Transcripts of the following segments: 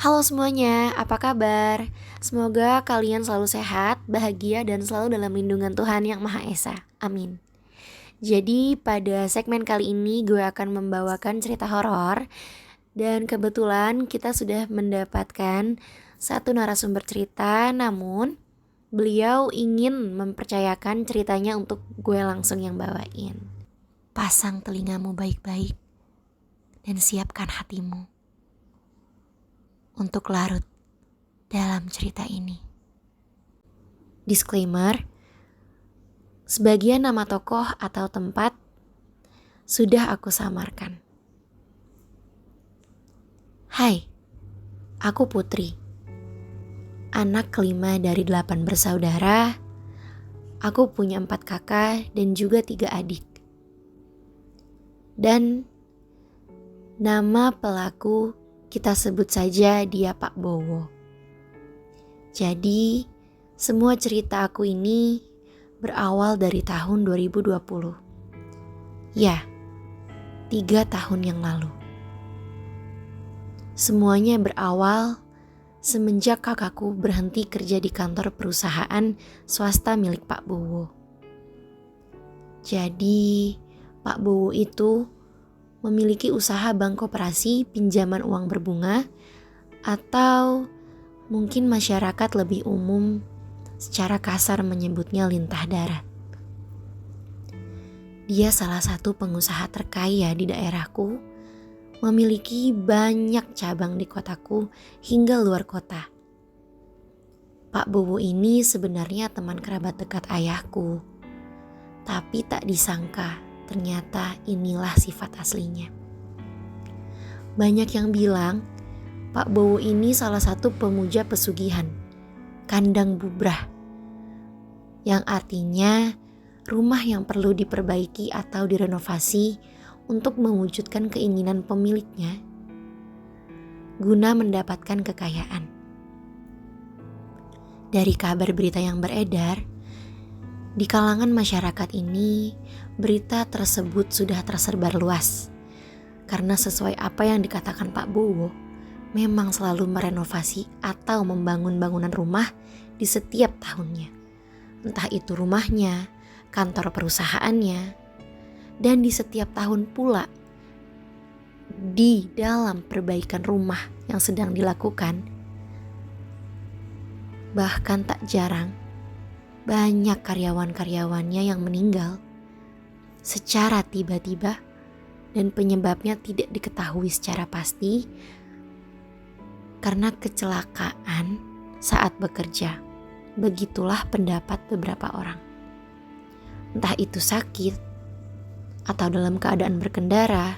Halo semuanya, apa kabar? Semoga kalian selalu sehat, bahagia, dan selalu dalam lindungan Tuhan Yang Maha Esa. Amin. Jadi pada segmen kali ini gue akan membawakan cerita horor. Dan kebetulan kita sudah mendapatkan satu narasumber cerita, namun beliau ingin mempercayakan ceritanya untuk gue langsung yang bawain. Pasang telingamu baik-baik dan siapkan hatimu untuk larut dalam cerita ini. Disclaimer, sebagian nama tokoh atau tempat sudah aku samarkan. Hai, aku Putri. Anak kelima dari 8 bersaudara. Aku punya 4 kakak dan juga 3 adik. Dan nama pelaku kita sebut saja dia Pak Bowo. Jadi, semua cerita aku ini berawal dari tahun 2020. Ya, 3 tahun yang lalu. Semuanya berawal semenjak kakakku berhenti kerja di kantor perusahaan swasta milik Pak Bowo. Jadi, Pak Bowo itu memiliki usaha bank koperasi pinjaman uang berbunga, atau mungkin masyarakat lebih umum secara kasar menyebutnya lintah darat. Dia salah satu pengusaha terkaya di daerahku, memiliki banyak cabang di kotaku hingga luar kota. Pak Bowo ini sebenarnya teman kerabat dekat ayahku, tapi tak disangka ternyata inilah sifat aslinya. Banyak yang bilang Pak Bowo ini salah satu pemuja pesugihan, kandang bubrah, yang artinya rumah yang perlu diperbaiki atau direnovasi untuk mewujudkan keinginan pemiliknya guna mendapatkan kekayaan. Dari kabar berita yang beredar, di kalangan masyarakat ini, berita tersebut sudah tersebar luas. Karena sesuai apa yang dikatakan Pak Bowo, memang selalu merenovasi atau membangun bangunan rumah di setiap tahunnya. Entah itu rumahnya, kantor perusahaannya, dan di setiap tahun pula di dalam perbaikan rumah yang sedang dilakukan. Bahkan tak jarang banyak karyawan-karyawannya yang meninggal secara tiba-tiba dan penyebabnya tidak diketahui secara pasti karena kecelakaan saat bekerja. Begitulah pendapat beberapa orang. Entah itu sakit atau dalam keadaan berkendara,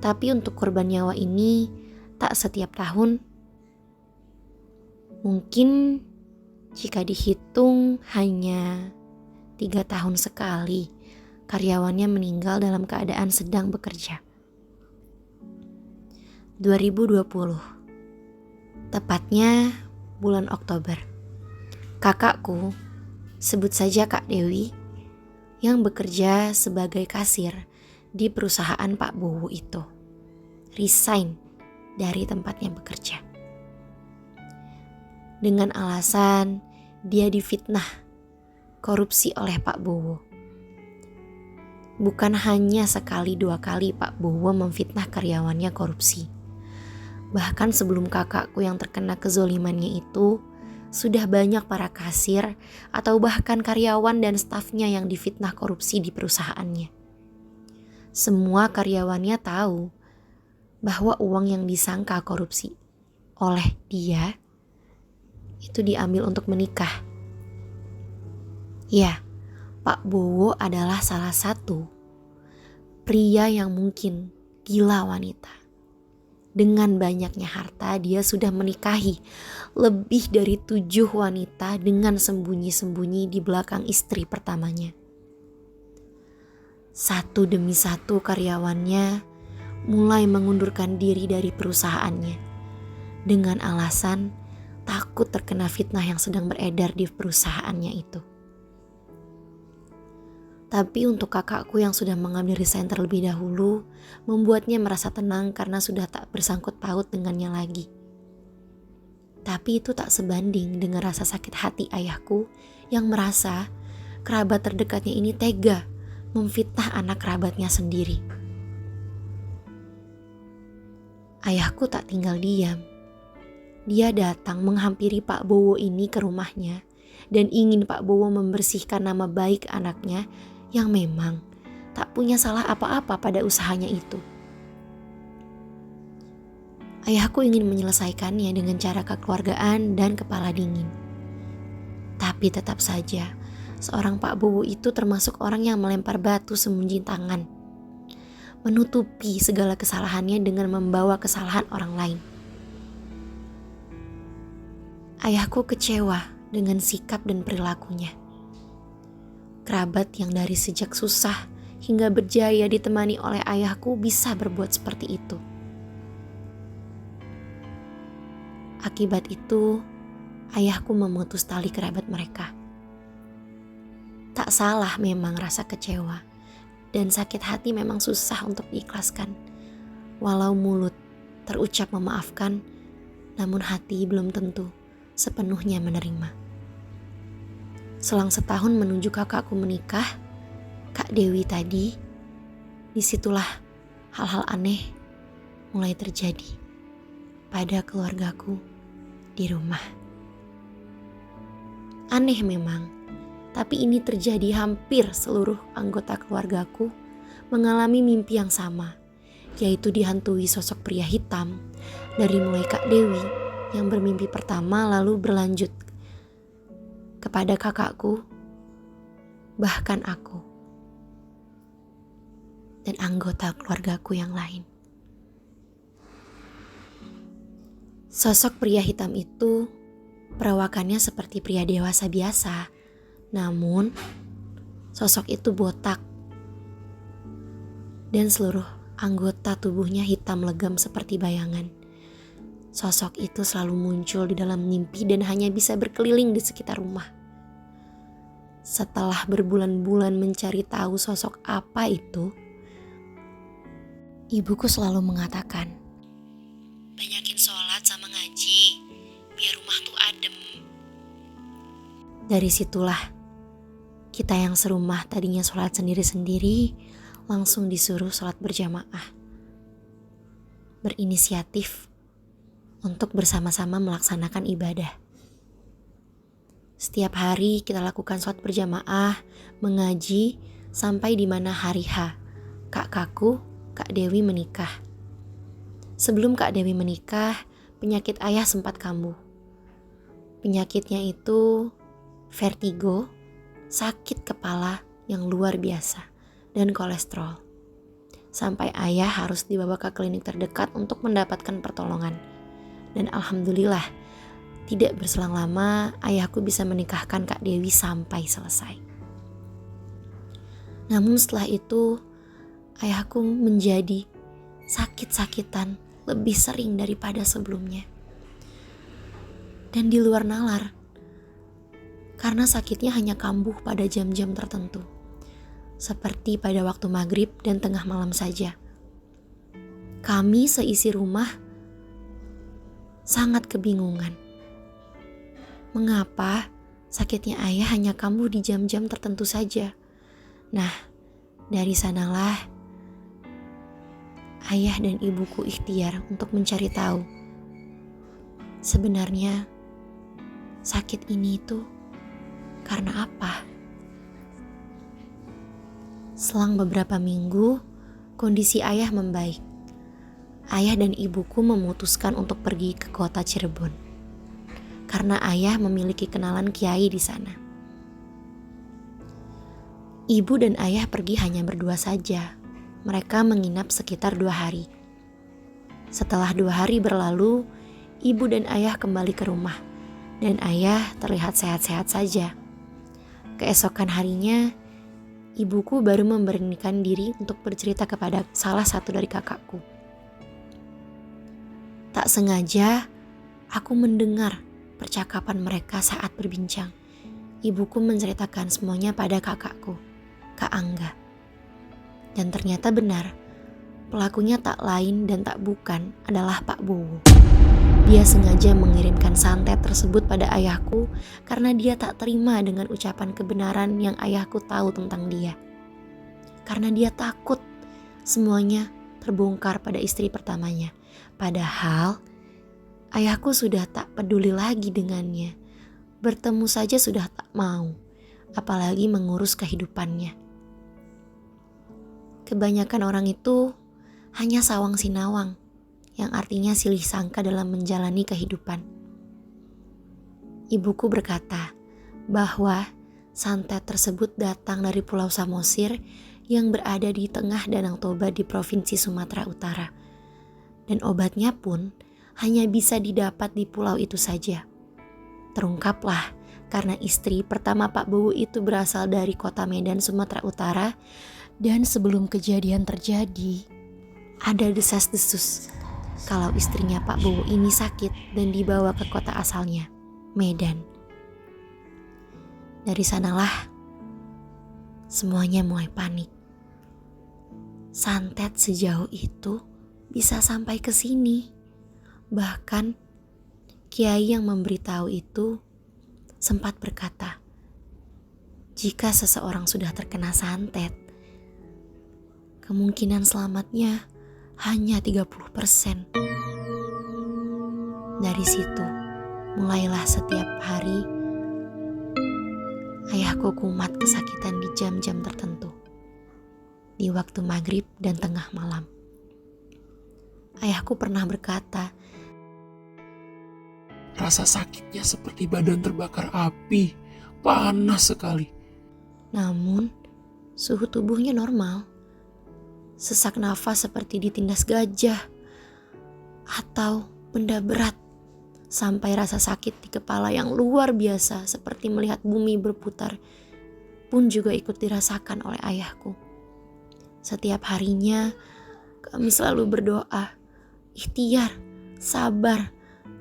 tapi untuk korban nyawa ini tak setiap tahun. Mungkin jika dihitung hanya 3 tahun sekali karyawannya meninggal dalam keadaan sedang bekerja. 2020, tepatnya bulan Oktober. Kakakku, sebut saja Kak Dewi, yang bekerja sebagai kasir di perusahaan Pak Bowo itu, resign dari tempatnya bekerja. Dengan alasan dia difitnah korupsi oleh Pak Bowo. Bukan hanya sekali 2 kali Pak Bowo memfitnah karyawannya korupsi. Bahkan sebelum kakakku yang terkena kezolimannya itu, sudah banyak para kasir atau bahkan karyawan dan stafnya yang difitnah korupsi di perusahaannya. Semua karyawannya tahu bahwa uang yang disangka korupsi oleh dia itu diambil untuk menikah. Ya, Pak Bowo adalah salah satu pria yang mungkin gila wanita. Dengan banyaknya harta, dia sudah menikahi lebih dari 7 wanita dengan sembunyi-sembunyi di belakang istri pertamanya. Satu demi satu karyawannya mulai mengundurkan diri dari perusahaannya dengan alasan takut terkena fitnah yang sedang beredar di perusahaannya itu. Tapi untuk kakakku yang sudah mengambil resign terlebih dahulu, membuatnya merasa tenang karena sudah tak bersangkut paut dengannya lagi. Tapi itu tak sebanding dengan rasa sakit hati ayahku yang merasa kerabat terdekatnya ini tega memfitnah anak kerabatnya sendiri. Ayahku tak tinggal diam. Dia datang menghampiri Pak Bowo ini ke rumahnya dan ingin Pak Bowo membersihkan nama baik anaknya yang memang tak punya salah apa-apa pada usahanya itu. Ayahku ingin menyelesaikannya dengan cara kekeluargaan dan kepala dingin. Tapi tetap saja, seorang Pak Bowo itu termasuk orang yang melempar batu sembunyi tangan, menutupi segala kesalahannya dengan membawa kesalahan orang lain. Ayahku kecewa dengan sikap dan perilakunya. Kerabat yang dari sejak susah hingga berjaya ditemani oleh ayahku bisa berbuat seperti itu. Akibat itu, ayahku memutus tali kerabat mereka. Tak salah memang rasa kecewa, dan sakit hati memang susah untuk diikhlaskan. Walau mulut terucap memaafkan, namun hati belum tentu sepenuhnya menerima. Selang setahun menuju kakakku menikah, Kak Dewi tadi, disitulah hal-hal aneh mulai terjadi pada keluargaku di rumah. Aneh memang, tapi ini terjadi hampir seluruh anggota keluargaku mengalami mimpi yang sama, yaitu dihantui sosok pria hitam dari mulai Kak Dewi yang bermimpi pertama lalu berlanjut kepada kakakku, bahkan aku, dan anggota keluargaku yang lain. Sosok pria hitam itu perawakannya seperti pria dewasa biasa, namun sosok itu botak dan seluruh anggota tubuhnya hitam legam seperti bayangan. Sosok itu selalu muncul di dalam mimpi dan hanya bisa berkeliling di sekitar rumah. Setelah berbulan-bulan mencari tahu sosok apa itu, ibuku selalu mengatakan, "Banyakin sholat sama ngaji, biar rumah tuh adem." Dari situlah kita yang serumah tadinya sholat sendiri-sendiri langsung disuruh sholat berjamaah. Berinisiatif untuk bersama-sama melaksanakan ibadah. Setiap hari kita lakukan sholat berjamaah, mengaji, sampai di mana hari H, kakakku, Kak Dewi menikah. Sebelum Kak Dewi menikah, penyakit ayah sempat kambuh. Penyakitnya itu vertigo, sakit kepala yang luar biasa, dan kolesterol. Sampai ayah harus dibawa ke klinik terdekat untuk mendapatkan pertolongan. Dan alhamdulillah, tidak berselang lama ayahku bisa menikahkan Kak Dewi sampai selesai. Namun setelah itu, ayahku menjadi sakit-sakitan lebih sering daripada sebelumnya. Dan di luar nalar, karena sakitnya hanya kambuh pada jam-jam tertentu. Seperti pada waktu maghrib dan tengah malam saja. Kami seisi rumah sangat kebingungan. Mengapa sakitnya ayah hanya kambuh di jam-jam tertentu saja? Nah, dari sanalah ayah dan ibuku ikhtiar untuk mencari tahu. Sebenarnya sakit ini itu karena apa? Selang beberapa minggu, kondisi ayah membaik. Ayah dan ibuku memutuskan untuk pergi ke kota Cirebon. Karena ayah memiliki kenalan kiai di sana. Ibu dan ayah pergi hanya berdua saja. Mereka menginap sekitar 2 hari. Setelah 2 hari berlalu, ibu dan ayah kembali ke rumah. Dan ayah terlihat sehat-sehat saja. Keesokan harinya, ibuku baru memberanikan diri untuk bercerita kepada salah satu dari kakakku. Tak sengaja, aku mendengar percakapan mereka saat berbincang. Ibuku menceritakan semuanya pada kakakku, Kak Angga. Dan ternyata benar, pelakunya tak lain dan tak bukan adalah Pak Bowo. Dia sengaja mengirimkan santet tersebut pada ayahku karena dia tak terima dengan ucapan kebenaran yang ayahku tahu tentang dia. Karena dia takut semuanya terbongkar pada istri pertamanya. Padahal ayahku sudah tak peduli lagi dengannya. Bertemu saja sudah tak mau, apalagi mengurus kehidupannya. Kebanyakan orang itu hanya sawang sinawang, yang artinya silih sangka dalam menjalani kehidupan. Ibuku berkata bahwa santet tersebut datang dari Pulau Samosir yang berada di tengah Danau Toba di Provinsi Sumatera Utara. Dan obatnya pun hanya bisa didapat di pulau itu saja. Terungkaplah karena istri pertama Pak Bowo itu berasal dari kota Medan, Sumatera Utara. Dan sebelum kejadian terjadi, ada desas-desus kalau istrinya Pak Bowo ini sakit dan dibawa ke kota asalnya, Medan. Dari sanalah semuanya mulai panik. Santet sejauh itu bisa sampai ke sini. Bahkan kiai yang memberitahu itu sempat berkata, jika seseorang sudah terkena santet, kemungkinan selamatnya hanya 30%. Dari situ, mulailah setiap hari ayahku kumat kesakitan di jam-jam tertentu. Di waktu maghrib dan tengah malam. Ayahku pernah berkata, rasa sakitnya seperti badan terbakar api, panas sekali. Namun, suhu tubuhnya normal. Sesak nafas seperti ditindas gajah atau benda berat, sampai rasa sakit di kepala yang luar biasa seperti melihat bumi berputar pun juga ikut dirasakan oleh ayahku. Setiap harinya kami selalu berdoa, ikhtiar, sabar,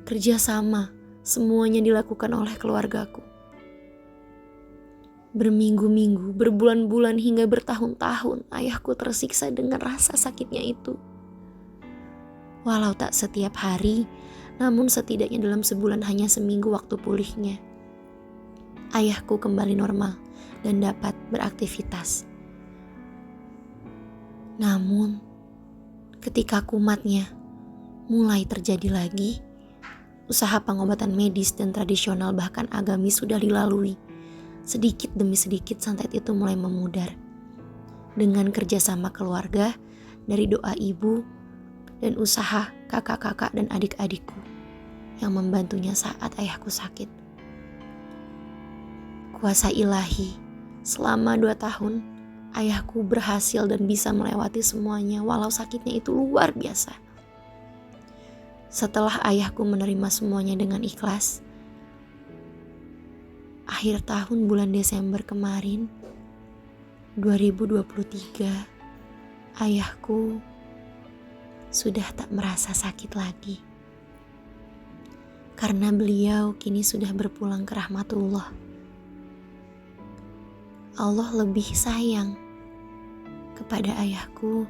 kerjasama, semuanya dilakukan oleh keluargaku. Berminggu-minggu, berbulan-bulan hingga bertahun-tahun ayahku tersiksa dengan rasa sakitnya itu. Walau tak setiap hari, namun setidaknya dalam sebulan hanya seminggu waktu pulihnya. Ayahku kembali normal dan dapat beraktivitas. Namun, ketika kumatnya mulai terjadi lagi, usaha pengobatan medis dan tradisional bahkan agamis sudah dilalui. Sedikit demi sedikit santet itu mulai memudar. Dengan kerjasama keluarga, dari doa ibu, dan usaha kakak-kakak dan adik-adikku yang membantunya saat ayahku sakit. Kuasa ilahi, selama 2 tahun, ayahku berhasil dan bisa melewati semuanya walau sakitnya itu luar biasa. Setelah ayahku menerima semuanya dengan ikhlas, akhir tahun bulan Desember kemarin, 2023, ayahku sudah tak merasa sakit lagi. Karena beliau kini sudah berpulang ke rahmatullah. Allah lebih sayang kepada ayahku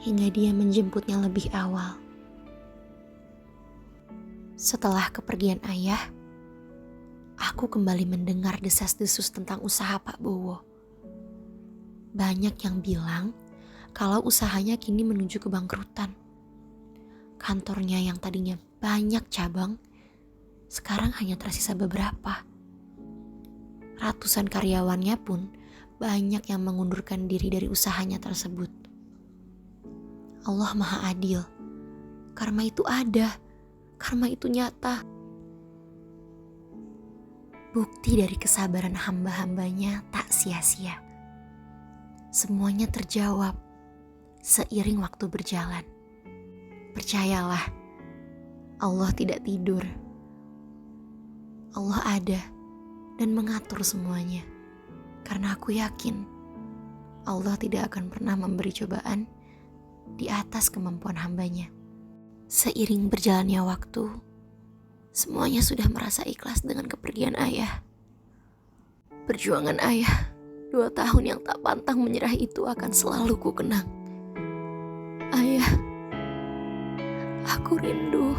hingga dia menjemputnya lebih awal. Setelah kepergian ayah, aku kembali mendengar desas-desus tentang usaha Pak Bowo. Banyak yang bilang kalau usahanya kini menuju kebangkrutan. Kantornya yang tadinya banyak cabang, sekarang hanya tersisa beberapa. Ratusan karyawannya pun banyak yang mengundurkan diri dari usahanya tersebut. Allah Maha Adil. Karma itu ada, karma itu nyata. Bukti dari kesabaran hamba-hambanya tak sia-sia. Semuanya terjawab seiring waktu berjalan. Percayalah, Allah tidak tidur. Allah ada dan mengatur semuanya. Karena aku yakin Allah tidak akan pernah memberi cobaan di atas kemampuan hambanya. Seiring berjalannya waktu, semuanya sudah merasa ikhlas dengan kepergian ayah. Perjuangan ayah 2 tahun yang tak pantang menyerah itu akan selalu ku kenang. Ayah, aku rindu.